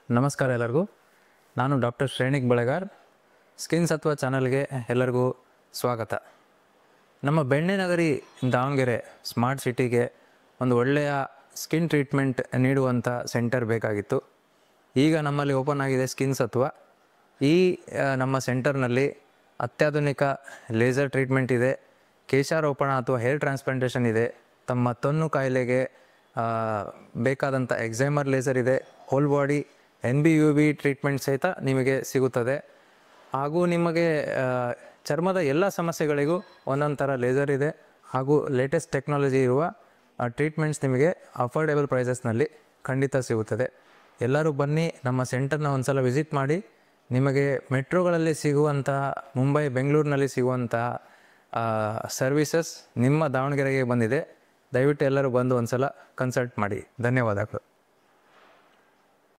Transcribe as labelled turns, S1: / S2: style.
S1: ನಮಸ್ಕಾರ ಎಲ್ಲರಿಗೂ. ನಾನು ಡಾಕ್ಟರ್ ಶ್ರೇಣಿಕ್ ಬೆಳೆಗಾರ್. ಸ್ಕಿನ್ ಸತ್ವ ಚಾನಲ್ಗೆ ಎಲ್ಲರಿಗೂ ಸ್ವಾಗತ. ನಮ್ಮ ಬೆಣ್ಣೆನಗರಿ ದಾವಣಗೆರೆ ಸ್ಮಾರ್ಟ್ ಸಿಟಿಗೆ ಒಂದು ಒಳ್ಳೆಯ ಸ್ಕಿನ್ ಟ್ರೀಟ್ಮೆಂಟ್ ನೀಡುವಂಥ ಸೆಂಟರ್ ಬೇಕಾಗಿತ್ತು. ಈಗ ನಮ್ಮಲ್ಲಿ ಓಪನ್ ಆಗಿದೆ ಸ್ಕಿನ್ ಸತ್ವ. ಈ ನಮ್ಮ ಸೆಂಟರ್ನಲ್ಲಿ ಅತ್ಯಾಧುನಿಕ ಲೇಸರ್ ಟ್ರೀಟ್ಮೆಂಟ್ ಇದೆ, ಕೇಶಾರೋಪಣ ಅಥವಾ ಹೇರ್ ಟ್ರಾನ್ಸ್ಪ್ಲಾಂಟೇಷನ್ ಇದೆ, ತಮ್ಮ ತೊನ್ನು ಕಾಯಿಲೆಗೆ ಬೇಕಾದಂಥ ಎಕ್ಸೈಮರ್ ಲೇಸರ್ ಇದೆ, ಹೋಲ್ ಬಾಡಿ NB-UV ಟ್ರೀಟ್ಮೆಂಟ್ ಸಹಿತ ನಿಮಗೆ ಸಿಗುತ್ತದೆ. ಹಾಗೂ ನಿಮಗೆ ಚರ್ಮದ ಎಲ್ಲ ಸಮಸ್ಯೆಗಳಿಗೂ ಒಂದೊಂದು ಥರ ಲೇಸರ್ ಇದೆ ಹಾಗೂ ಲೇಟೆಸ್ಟ್ ಟೆಕ್ನಾಲಜಿ ಇರುವ ಟ್ರೀಟ್ಮೆಂಟ್ಸ್ ನಿಮಗೆ ಅಫೋರ್ಡೆಬಲ್ ಪ್ರೈಸಸ್ನಲ್ಲಿ ಖಂಡಿತ ಸಿಗುತ್ತದೆ. ಎಲ್ಲರೂ ಬನ್ನಿ, ನಮ್ಮ ಸೆಂಟರ್ನ ಒಂದು ಸಲ ವಿಸಿಟ್ ಮಾಡಿ. ನಿಮಗೆ ಮೆಟ್ರೋಗಳಲ್ಲಿ ಸಿಗುವಂಥ, ಮುಂಬೈ ಬೆಂಗಳೂರಿನಲ್ಲಿ ಸಿಗುವಂಥ ಸರ್ವಿಸಸ್ ನಿಮ್ಮ ದಾವಣಗೆರೆಗೆ ಬಂದಿದೆ. ದಯವಿಟ್ಟು ಎಲ್ಲರೂ ಬಂದು ಒಂದು ಸಲ ಕನ್ಸಲ್ಟ್ ಮಾಡಿ. ಧನ್ಯವಾದಗಳು.